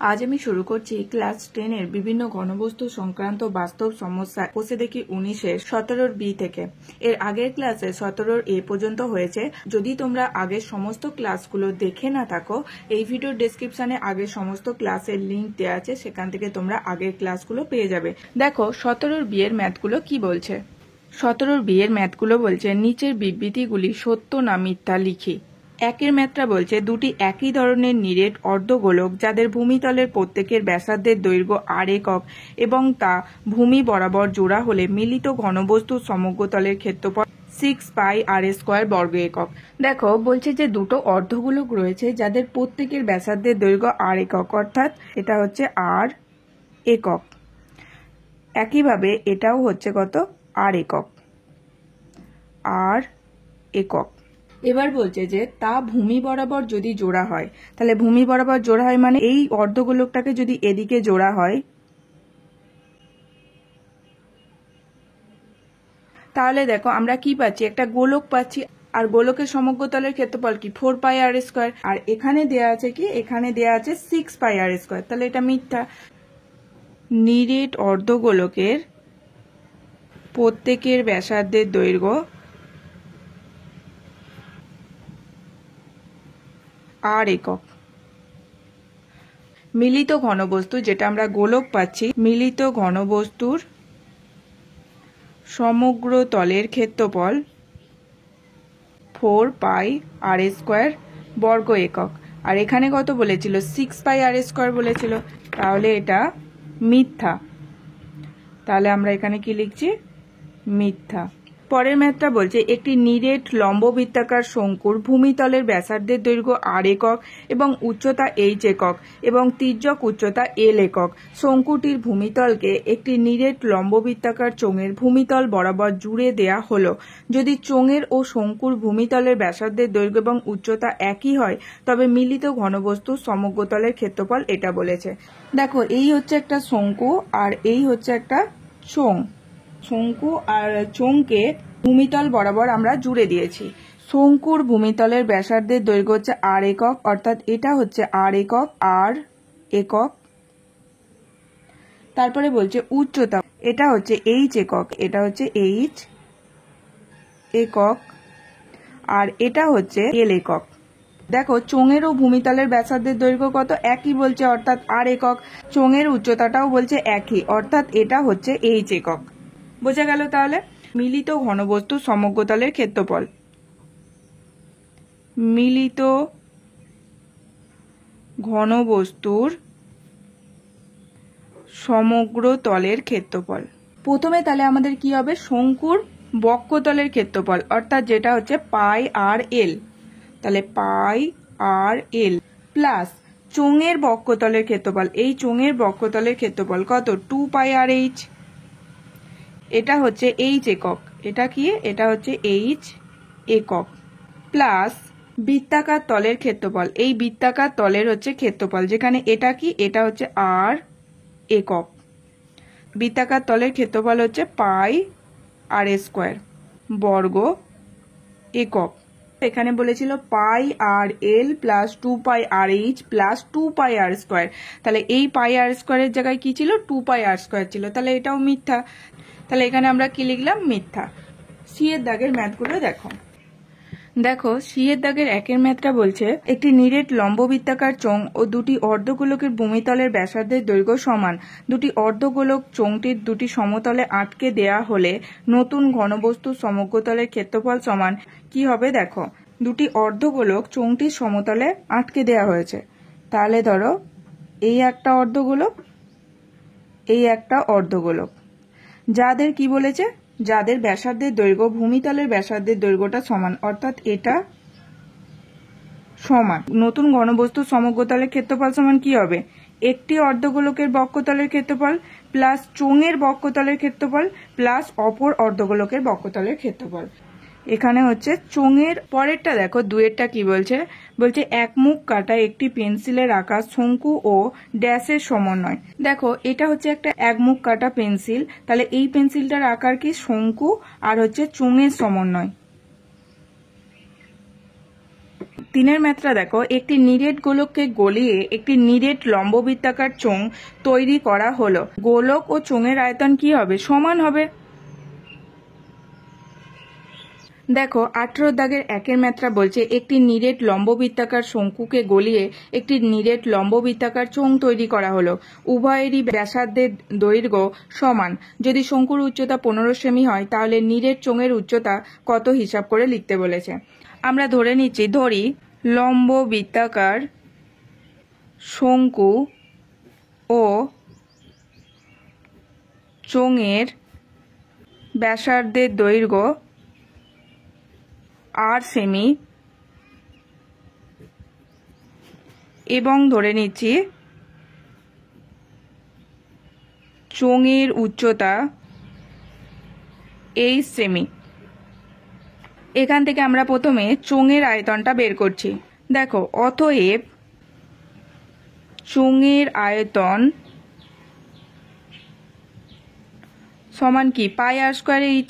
আজ আমি শুরু করছি ক্লাস 10 এর বিভিন্ন ঘনবস্তু সংক্রান্ত বাস্তব সমস্যা কোষে দেখি 19-এর 17 বি থেকে। এর আগের ক্লাসে 17 এ পর্যন্ত হয়েছে। যদি তোমরা আগের সমস্ত ক্লাসগুলো দেখে না থাকো, এই ভিডিওর ডেসক্রিপশনে আগের সমস্ত ক্লাসের লিংক দেওয়া আছে, সেখান থেকে তোমরা আগের ক্লাসগুলো পেয়ে যাবে। দেখো 17 বি এর ম্যাথগুলো কি বলছে। 17 বি এর ম্যাথগুলো বলছে নিচের বিবৃতিগুলি সত্য না মিথ্যা লিখি। একের ম্যাথটা বলছে দুটি একই ধরনের নিরেট অর্ধগোলক যাদের ভূমিতলের প্রত্যেকের ব্যাসার্ধের দৈর্ঘ্য আর একক এবং তা ভূমি বরাবর জোড়া হলে মিলিত ঘনবস্তুর সমগ্রতলের ক্ষেত্রফল 6 পাই আর স্কোয়ার বর্গ একক। দেখো বলছে যে দুটো অর্ধগোলক রয়েছে যাদের প্রত্যেকের ব্যাসার্ধের দৈর্ঘ্য আর একক, অর্থাৎ এটা হচ্ছে আর একক। একইভাবে এটাও হচ্ছে কত, আর একক, আর একক। এবার বলছে যে তা ভূমি বরাবর যদি জোড়া হয়, তাহলে ভূমি বরাবর জোড়া হয় মানে এই অর্ধগোলকটাকে যদি এদিকে জোড়া হয়, তাহলে দেখো আমরা কি পাচ্ছি, একটা গোলক পাচ্ছি। আর গোলকের সমগ্রতলের ক্ষেত্রফল কি 4 পাই আর স্কোয়ার। আর এখানে দেয়া আছে কি, এখানে দেয়া আছে 6 পাই আর স্কোয়ার, তাহলে এটা মিথ্যা। নিরেট অর্ধগোলকের প্রত্যেকের ব্যাসার্ধের দৈর্ঘ্য আর একক। মিলিত ঘনবস্তু, যেটা আমরা গোলক পাচ্ছি, মিলিত ঘনবস্তুর সমগ্র তলের ক্ষেত্রফল 4 পাই আর স্কোয়ার বর্গ একক। আর এখানে কত বলেছিল, 6 পাই আর স্কোয়ার বলেছিল, তাহলে এটা মিথ্যা। তাহলে আমরা এখানে কি লিখছি, মিথ্যা। পরের ম্যাথটা বলছে একটি নিরেট লম্ববৃত্তাকার শঙ্কুর ভূমিতলের ব্যাসার্ধের দৈর্ঘ্য আর একক এবং উচ্চতা এইচ একক এবং তির্যক উচ্চতা এল একক। শঙ্কুটির ভূমিতলকে একটি নিরেট লম্ববৃত্তাকার চোঙের ভূমিতল বরাবর জুড়ে দেয়া হলো। যদি চোঙের ও শঙ্কুর ভূমিতলের ব্যাসার্ধের দৈর্ঘ্য এবং উচ্চতা একই হয়, তবে মিলিত ঘনবস্তুর সমগ্রতলের ক্ষেত্রফল এটা বলেছে। দেখো এই হচ্ছে একটা শঙ্কু আর এই হচ্ছে একটা চোঙ। শঙ্কু আর চোঙকে ভূমিতল বরাবর আমরা জুড়ে দিয়েছি। শঙ্কুর ভূমিতলের ব্যাসার্ধের দৈর্ঘ্য হচ্ছে আর একক, অর্থাৎ এটা হচ্ছে আর একক, আর একক। তারপরে বলছে উচ্চতা, এটা হচ্ছে এইচ একক, এটা হচ্ছে এইচ একক, আর এটা হচ্ছে এল একক। দেখো চোঙের ও ভূমিতলের ব্যাসার্ধের দৈর্ঘ্য কত, একই বলছে, অর্থাৎ আর একক। চোঙের উচ্চতাটাও বলছে একই, অর্থাৎ এটা হচ্ছে এইচ একক। বোঝা গেল? তাহলে মিলিত ঘনবস্তুর সমগ্রতলের ক্ষেত্রফল, মিলিত ঘনবস্তুর সমগ্র তলের ক্ষেত্রফল। প্রথমে তাহলে আমাদের কি হবে, শঙ্কুর বক্ষতলের ক্ষেত্রফল, অর্থাৎ যেটা হচ্ছে পাই আর এল, তাহলে পাই আর এল প্লাস চোঙের বক্ষতলের ক্ষেত্রফল, এই চোঙের বক্ষতলের ক্ষেত্রফল কত, 2 পাই আর এইচ, এটা হচ্ছে এইচ একক, এটা কি, এটা হচ্ছে এইচ একক, প্লাস বৃত্তাকার তলের ক্ষেত্রফল, এই বৃত্তাকার তলের হচ্ছে ক্ষেত্রফল, যেখানে এটা কি, এটা হচ্ছে আর একক। বৃত্তাকার তলের ক্ষেত্রফল হচ্ছে পাই আর স্কোয়ার বর্গ একক। এখানে বলেছিল পাই আর এল প্লাস 2 পাই আর এইচ প্লাস 2 পাই আর স্কোয়ার, তাহলে এই পাই আর স্কোয়ারের জায়গায় কি ছিল, 2 পাই আর স্কোয়ার ছিল, তাহলে এটাও মিথ্যা। তাহলে এখানে আমরা কি লিখলাম, মিথ্যা। সি এর দাগের ম্যাথগুলো দেখো। দেখো সি এর দাগের একের ম্যাথটা বলছে একটি নিরেট লম্ববৃত্তাকার চোঙ ও দুটি অর্ধগোলকের ভূমিতলের ব্যাসার্ধের দৈর্ঘ্য সমান। দুটি অর্ধগোলক চোঙটির দুটি সমতলে আটকে দেয়া হলে নতুন ঘনবস্তুর সমগ্রতলের ক্ষেত্রফল সমান কি হবে। দেখো দুটি অর্ধগোলক চোঙটির সমতলে আটকে দেয়া হয়েছে, তাহলে ধরো এই একটা অর্ধগোলক, এই একটা অর্ধগোলক, যাদের কি বলেছে, যাদের ব্যাসার্ধের দৈর্ঘ্য ভূমিতলের ব্যাসার্ধের দৈর্ঘ্যটা সমান, অর্থাৎ এটা সমান। নতুন ঘনবস্তুর সমগ্রতলের ক্ষেত্রফল সমান কি হবে, একটি অর্ধগোলকের বক্ষতলের ক্ষেত্রফল প্লাস চোঙের বক্ষতলের ক্ষেত্রফল প্লাস অপর অর্ধগোলকের বক্ষতলের ক্ষেত্রফল। এখানে হচ্ছে চোঙের। পরেরটা দেখো, দুয়েরটা কি বলছে, বলছে এক মুখ কাটা একটি পেন্সিলের আকার শঙ্কু ও ড্যাশের সমন্বয়। দেখো এটা হচ্ছে একটা এক মুখ কাটা পেন্সিল, তাহলে এই পেন্সিলটার আকার কি, শঙ্কু আর হচ্ছে চোঙের সমন্বয়। তিনের ম্যাথটা দেখো, একটি নিরেট গোলককে গলিয়ে একটি নিরেট লম্ববৃত্তাকার চোঙ তৈরি করা হলো। গোলক ও চোঙের আয়তন কি হবে? সমান হবে। দেখো 18 দাগের 1-এর ম্যাথটা বলছে একটি নিরেট লম্ববৃত্তাকার শঙ্কুকে গলিয়ে একটি নিরেট লম্ববৃত্তাকার চোঙ তৈরি করা হলো। উভয়েরই ব্যাসার্ধের দৈর্ঘ্য সমান। যদি শঙ্কুর উচ্চতা 15 সেমি হয় তাহলে নিরেট চোঙের উচ্চতা কত হিসাব করে লিখতে বলেছে। আমরা ধরে নিচ্ছি, ধরি লম্ববৃত্তাকার শঙ্কু ও চোঙের ব্যাসার্ধের দৈর্ঘ্য 8 সেমি এবং ধরে নিচ্ছি চোঙের উচ্চতা 8 সেমি। এখান থেকে আমরা প্রথমে চোঙের আয়তনটা বের করছি। দেখো, অতএব চোঙের আয়তন সমান কি? পাই আর স্কোয়ার এইচ,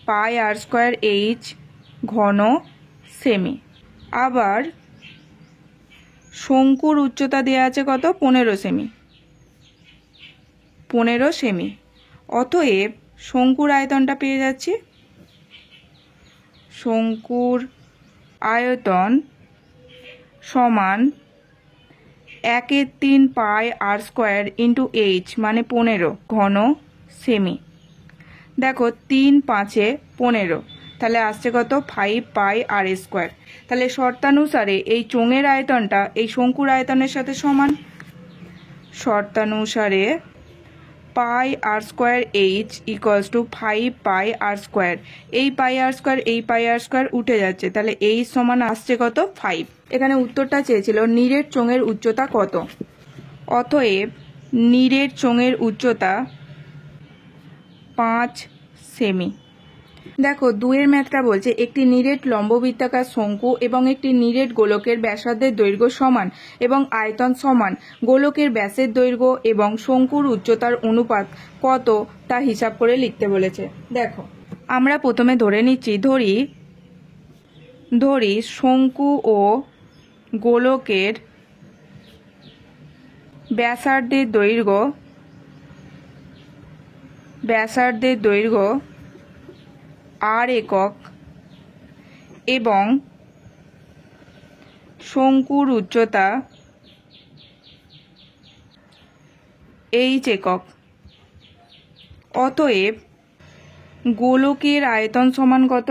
পাই আর স্কোয়ার এইচ ঘন সেমি। আবার শঙ্কুর উচ্চতা দেওয়া আছে কত? 15 সেমি, 15 সেমি। অতএব শঙ্কুর আয়তনটা পেয়ে যাচ্ছি। শঙ্কুর আয়তন সমান 1/3 পাই আর স্কোয়ার ইন্টু এইচ মানে 15 ঘন সেমি। দেখো 3 5 15, তাহলে আসছে কত? 5 পাই আর স্কোয়ার। তাহলে শর্তানুসারে এই চোঙের আয়তনটা এই শঙ্কুর আয়তনের সাথে সমান। শর্তানুসারে pi r square h equals to 5 pi r square. এই পাই আর স্কোয়ার এই পাই আর স্কোয়ার উঠে যাচ্ছে, তাহলে এইচ সমান আসছে কত? 5। এখানে উত্তরটা চেয়েছিল নিরেট চোঙের উচ্চতা কত। অতএব নিরেট চোঙের উচ্চতা 5 সেমি। দেখো 2-এর ম্যাথটা বলছে একটি নিরেট লম্ববৃত্তাকার শঙ্কু এবং একটি নিরেট গোলকের ব্যাসার্ধের দৈর্ঘ্য সমান এবং আয়তন সমান। গোলকের ব্যাসের দৈর্ঘ্য এবং শঙ্কুর উচ্চতার অনুপাত কত তা হিসাব করে লিখতে বলেছে। দেখো, আমরা প্রথমে ধরে নিচ্ছি, ধরি শঙ্কু ও গোলকের ব্যাসার্ধের দৈর্ঘ্য আর একক এবং শঙ্কুর উচ্চতা এইচ একক। অতএব গোলকের আয়তন সমান কত?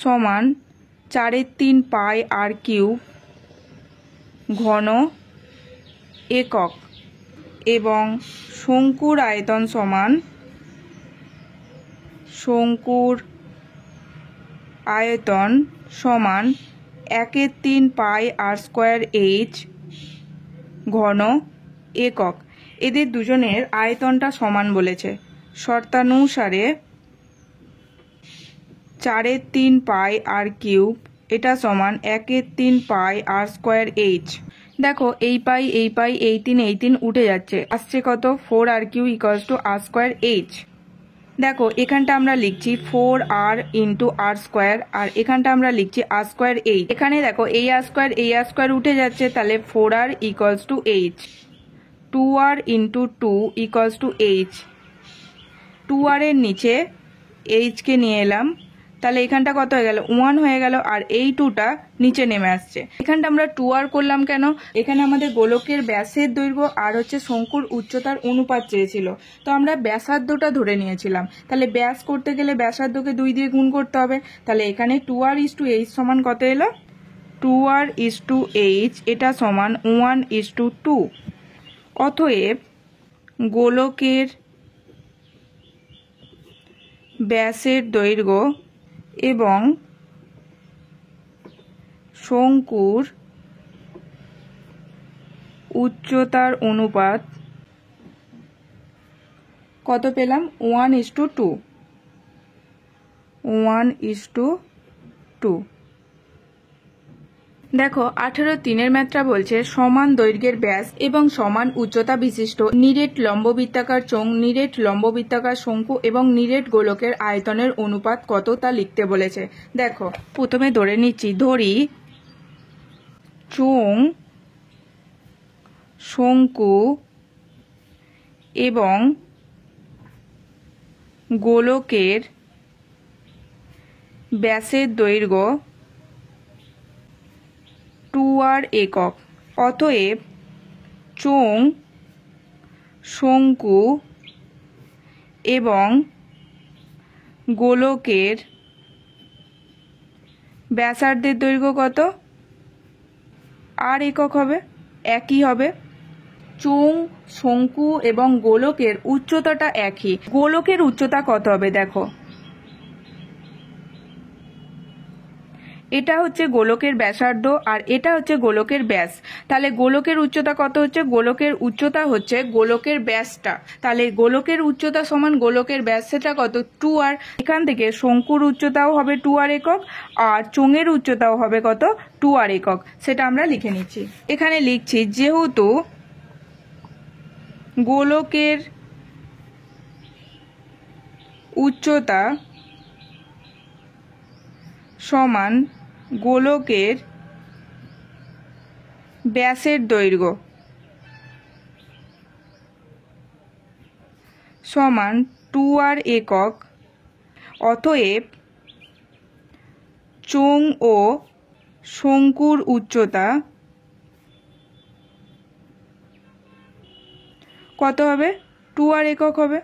সমান 4/3 পাই আর কিউব ঘন একক এবং শঙ্কুর আয়তন সমান 1/3 পাই আর স্কোয়ার এইচ ঘন একক। এদের দুজনের আয়তনটা সমান বলেছে। শর্তানুসারে 4/3 পাই আর কিউব এটা সমান 1/3 পাই আর স্কোয়ার এইচ। দেখো এই পাই এই 3 উঠে যাচ্ছে, আসছে কত? 4 r q equals to r square h. দেখো এখানটা আমরা লিখছি 4 আর ইন্টু আর স্কোয়ার, আর এখানটা আমরা লিখছি আর স্কোয়ার এইচ। এখানে দেখো এই আর স্কোয়ার উঠে যাচ্ছে, তাহলে 4 r equals to h. 2 r into 2 equals to h. 2 r এর নিচে এইচকে নিয়ে এলাম, তাহলে এখানটা কত হয়ে গেল? 1 হয়ে গেল, আর এই 2টা নিচে নেমে আসছে। এখানটা আমরা 2 আর করলাম কেন? এখানে আমাদের গোলকের ব্যাসের দৈর্ঘ্য আর হচ্ছে শঙ্কুর উচ্চতার অনুপাত চেয়েছিল, তো আমরা ব্যাসার্ধটা ধরে নিয়েছিলাম। তাহলে ব্যাস করতে গেলে ব্যাসার্ধকে 2 দিয়ে গুণ করতে হবে। তাহলে এখানে 2 আর ইস টু এইচ সমান কত এলো? 2 আর ইস টু এইচ এটা সমান 1:2। অতএব গোলকের ব্যাসের দৈর্ঘ্য এবং শঙ্কুর উচ্চতার অনুপাত কত পেলাম? 1:2। 1:2। দেখো 18(3)-এর ম্যাথটা বলছে সমান দৈর্ঘ্যের ব্যাস এবং সমান উচ্চতা বিশিষ্ট নিরেট লম্ববৃত্তাকার চোঙ, নিরেট লম্ববৃত্তাকার শঙ্কু এবং নিরেট গোলকের আয়তনের অনুপাত কত তা লিখতে বলেছে। দেখো প্রথমে ধরে নিচ্ছি, ধরি চোঙ, শঙ্কু এবং গোলকের ব্যাসের দৈর্ঘ্য 2r একক। অতএব চোঙ, শঙ্কু এবং গোলকের ব্যাসার্ধের দৈর্ঘ্য কত? r একক হবে, একই হবে। চোঙ, শঙ্কু এবং গোলকের উচ্চতাটা একই। গোলকের উচ্চতা কত হবে? দেখো এটা হচ্ছে গোলকের ব্যাসার্ধ আর এটা হচ্ছে গোলকের ব্যাস। তাহলে গোলকের উচ্চতা কত হচ্ছে? গোলকের উচ্চতা হচ্ছে গোলকের ব্যাসটা। তাহলে গোলকের উচ্চতা সমান গোলকের ব্যাস, সেটা কত? 2r। এখান থেকে শঙ্কুর উচ্চতাও হবে 2r একক আর চোঙের উচ্চতাও হবে কত? 2r একক। সেটা আমরা লিখে নিচ্ছি। এখানে লিখছি, যেহেতু গোলকের উচ্চতা সমান গোলকের ব্যাসের দৈর্ঘ্য সমান 2r একক, অতএব চোঙ ও শঙ্কুর উচ্চতা কত হবে? 2r একক হবে।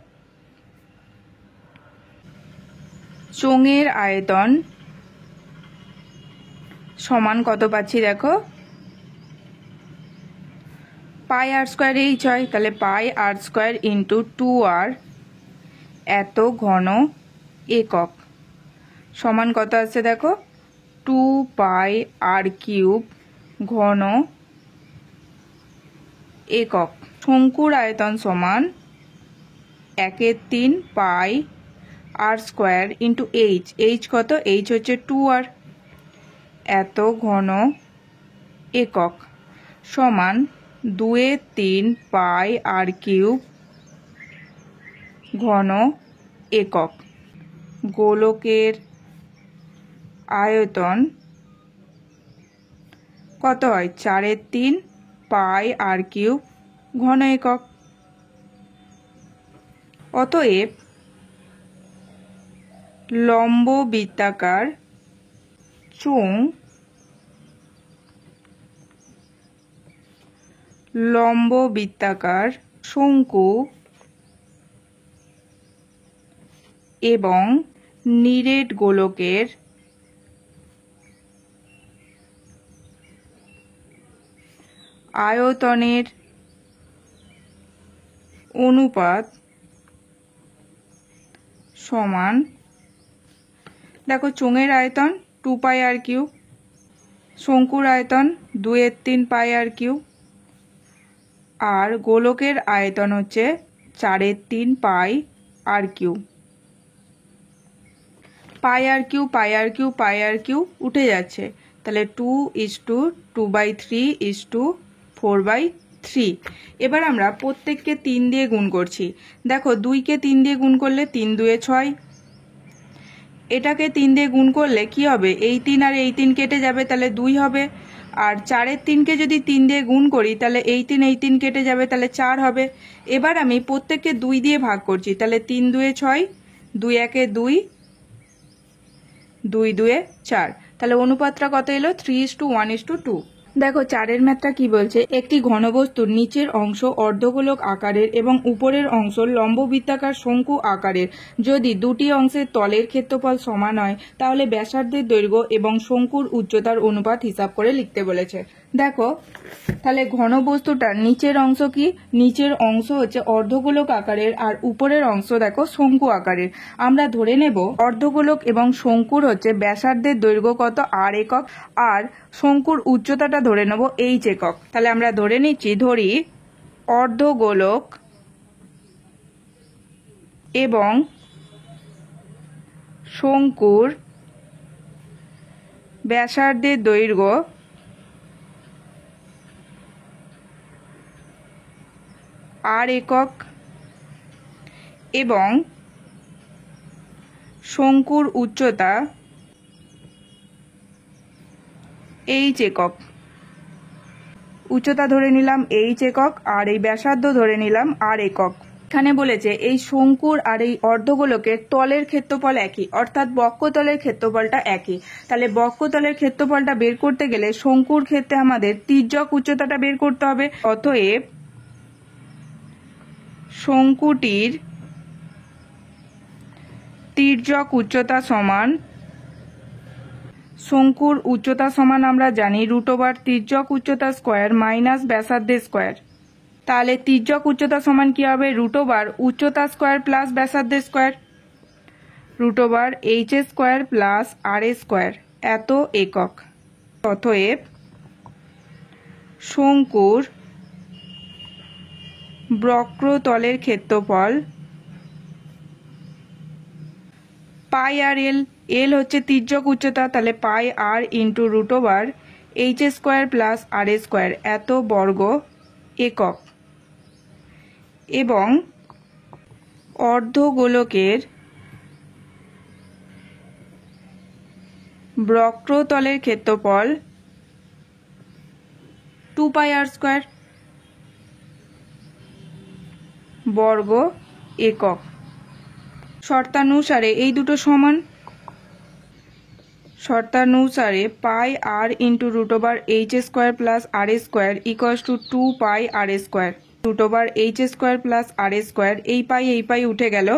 চোঙের আয়তন সমান কত পাচ্ছি? দেখো πr²h হয়, তাহলে πr² ইন্টু 2r এত ঘন একক সমান কত আসছে? দেখো 2πr³ ঘন একক। শঙ্কুর আয়তন সমান 1/3 πr² ইন্টু h। h কত? h হচ্ছে 2r এত ঘন একক সমান 2/3 πr³ ঘন একক। গোলকের আয়তন কত হয়? 4/3 πr³ ঘন একক। অতএব লম্ব বৃত্তাকার চোঙ, লম্ব বৃত্তাকার শঙ্কু এবং নিরেট গোলকের আয়তনের অনুপাত সমান, দেখো চোঙের আয়তন 2πr³, শঙ্কুর আয়তন 2/3 πr³ আর গোলকের আয়তন হচ্ছে 4/3 πr³। πr³ উঠে যাচ্ছে, তাহলে 2:2/3:4/3। এবার আমরা প্রত্যেককে 3 দিয়ে গুণ করছি। দেখো 2কে 3 দিয়ে গুণ করলে 3 2 6, এটাকে 3 দিয়ে গুণ করলে কি হবে? এই 3 আর এই 3 কেটে যাবে, তাহলে 2 হবে। আর 4/3কে যদি 3 দিয়ে গুণ করি তাহলে এই 3 কেটে যাবে, তাহলে 4 হবে। এবার আমি প্রত্যেককে 2 দিয়ে ভাগ করছি, তাহলে 3 2 6, 2 1 2, 2 2 4। তাহলে অনুপাতটা কত এলো? 3:1:2। দেখো 4-এর ম্যাথটা কি বলছে? একটি ঘনবস্তুর নিচের অংশ অর্ধগোলক আকারের এবং উপরের অংশ লম্ববৃত্তাকার শঙ্কু আকারের। যদি দুটি অংশের তলের ক্ষেত্রফল সমান হয় তাহলে ব্যাসার্ধের দৈর্ঘ্য এবং শঙ্কুর উচ্চতার অনুপাত হিসাব করে লিখতে বলেছে। দেখো তাহলে ঘনবস্তুটার নিচের অংশ কি? নিচের অংশ হচ্ছে অর্ধগোলক আকারের আর উপরের অংশ দেখো শঙ্কু আকারের। আমরা ধরে নেব অর্ধগোলক এবং শঙ্কুর হচ্ছে ব্যাসার্ধের দৈর্ঘ্য কত? r একক আর শঙ্কুর উচ্চতাটা ধরে নেব h একক। তাহলে আমরা ধরে নিচ্ছি, ধরি অর্ধগোলক এবং শঙ্কুর ব্যাসার্ধের দৈর্ঘ্য আর একক এবং শঙ্কুর উচ্চতা এইচ একক। উচ্চতা ধরে নিলাম এইচ একক আর এই ব্যাসার্ধ ধরে নিলাম আর একক। এখানে বলেছে এই শঙ্কুর আর এই অর্ধগোলকের তলের ক্ষেত্রফল একই, অর্থাৎ বক্ষতলের ক্ষেত্রফলটা একই। তাহলে বক্ষতলের ক্ষেত্রফলটা বের করতে গেলে শঙ্কুর ক্ষেত্রে আমাদের তির্যক উচ্চতাটা বের করতে হবে। অতএব শঙ্কুটির তির্যক উচ্চতা সমান, শঙ্কুর উচ্চতা সমান আমরা জানি √ তির্যক উচ্চতা স্কোয়ার মাইনাস ব্যাসার্ধের স্কোয়ার। তাহলে তির্যক উচ্চতা সমান কি হবে? √ উচ্চতা স্কোয়ার প্লাস ব্যাসার্ধের square, √ h square plus r square এত একক। অতএব শঙ্কুর বক্রতলের ক্ষেত্রফল পাই আর এল, এল হচ্ছে তির্যক উচ্চতা, তাহলে পাই r into √ h square plus r square এত বর্গ একক। এবং অর্ধগোলকের বক্রতলের ক্ষেত্রফল 2πr² বর্গ একক। শর্তানুসারে এই দুটো সমান, শর্তানুসারে pi r into √ h square plus r square equals to 2πr², √ h square plus r square. এই পাই উঠে গেল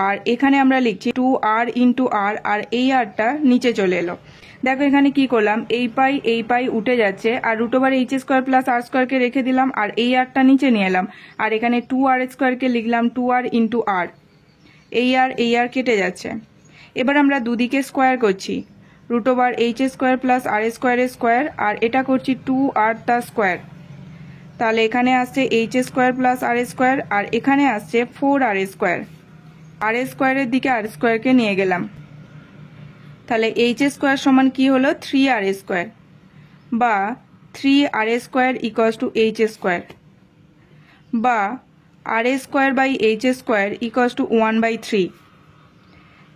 আর এখানে আমরা লিখছি 2r ইন্টু আর, আর এই আরটা নিচে চলে এলো। দেখো এখানে কি করলাম, এই পাই উঠে যাচ্ছে আর √ h স্কোয়ার প্লাস আর স্কোয়ারকে রেখে দিলাম আর এই আরটা নিচে নিয়ে এলাম আর এখানে 2r স্কোয়ারকে লিখলাম 2r ইন্টু আর। এই আর কেটে যাচ্ছে। এবার আমরা দুদিকে স্কোয়ার করছি, √ h স্কোয়ার প্লাস আর স্কোয়ারের স্কোয়ার আর এটা করছি 2r তার স্কোয়ার। তাহলে এখানে আসছে h square plus r square আর এখানে আসছে 4r স্কোয়ার। আর স্কোয়ারের দিকে আর স্কোয়ারকে নিয়ে গেলাম, তাহলে h স্কোয়ার সমান কি হলো? 3r স্কোয়ার বা 3r square equals to h square বা r square by h square equals to 1/3।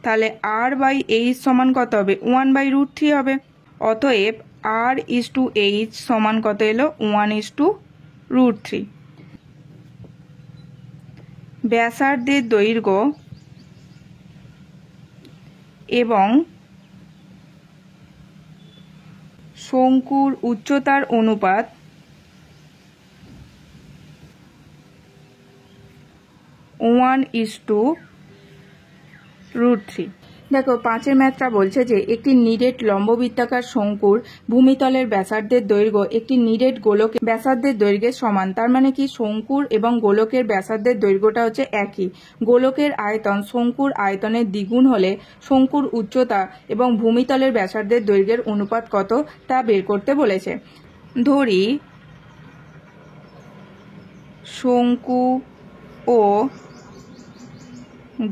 তাহলে r বাই h সমান কত হবে? 1/√3 হবে। অতএব r ইস টু h সমান কত এলো? 1:√3। ব্যাসার্ধের দৈর্ঘ্য এবং শঙ্কুর উচ্চতার অনুপাত 1:√3। দেখো 5-এর ম্যাথটা বলছে যে একটি নিরেট লম্ববৃত্তাকার শঙ্কুর ভূমিতলের ব্যাসার্ধের দৈর্ঘ্য একটি নিরেট গোলকের ব্যাসার্ধের দৈর্ঘ্যের সমান। তার মানে কি শঙ্কুর এবং গোলকের ব্যাসার্ধের দৈর্ঘ্যটা হচ্ছে একই। গোলকের আয়তন শঙ্কুর আয়তনের দ্বিগুণ হলে শঙ্কুর উচ্চতা এবং ভূমিতলের ব্যাসার্ধের দৈর্ঘ্যের অনুপাত কত তা বের করতে বলেছে। ধরি শঙ্কু ও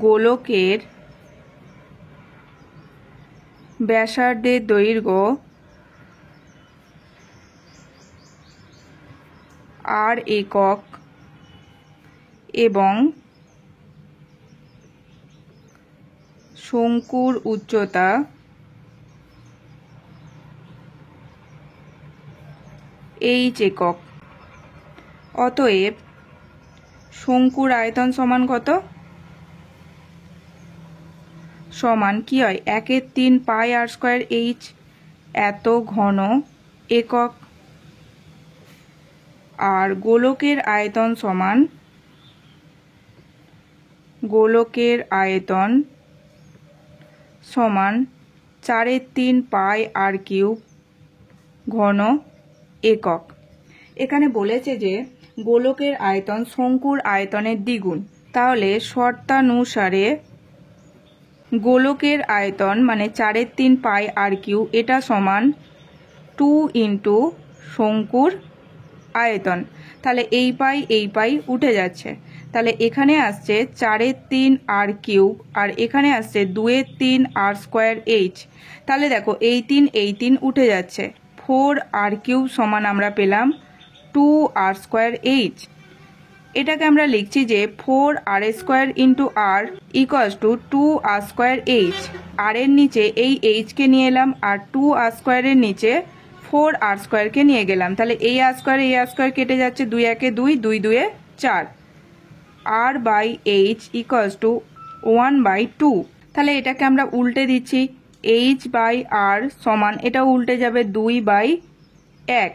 গোলকের ব্যাসার্ধের দৈর্ঘ্য আর একক এবং শঙ্কুর উচ্চতা h একক। অতএব শঙ্কুর আয়তন সমান কত? সমান কি হয়? 1/3 πr² h এত ঘন একক। আর গোলকের আয়তন সমান, গোলকের আয়তন সমান 4/3 πr³ ঘন একক। এখানে বলেছে যে গোলকের আয়তন শঙ্কুর আয়তনের দ্বিগুণ। তাহলে শর্তানুসারে গোলকের আয়তন মানে 4/3 πr³ এটা সমান 2 ইন্টু শঙ্কুর আয়তন। তাহলে এই পাই উঠে যাচ্ছে, তাহলে এখানে আসছে 4/3 r³ আর এখানে আসছে 2/3 r² h। তাহলে দেখো এই 3 উঠে যাচ্ছে, 4r³ সমান আমরা পেলাম 2r² h। এটাকে আমরা লিখছি যে 4r² into r equals to 2r²h। আর এর নিচে এই h কে নিয়ে এলাম আর 2r² এর নিচে 4r² কে নিয়ে গেলাম, তাহলে এই r² কেটে যাচ্ছে, 2 1 2, 2 2 4, r/h ইকুয়ালস টু 1/2। তাহলে এটাকে আমরা উল্টে দিচ্ছি, h/r সমান, এটা উল্টে যাবে 2/1।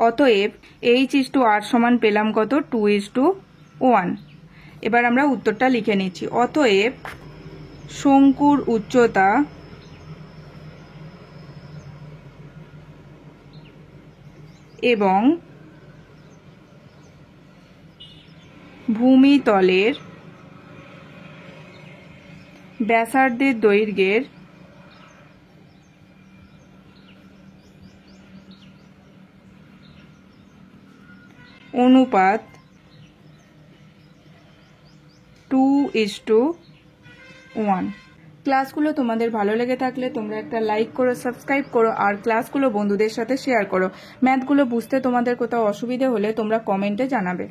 অতএব h/r সমান পেলাম কত, 2:1। এবার আমরা উত্তরটা লিখে নিচ্ছি। অতএব শঙ্কুর উচ্চতা এবং ভূমিতলের ব্যাসার্ধের দৈর্ঘ্যের অনুপাত 2:1। ক্লাসগুলো তোমাদের ভালো লেগে থাকলে তোমরা একটা লাইক করো, সাবস্ক্রাইব করো, আর ক্লাসগুলো বন্ধুদের সাথে শেয়ার করো। ম্যাথগুলো বুঝতে তোমাদের কোথাও অসুবিধে হলে তোমরা কমেন্টে জানাবে।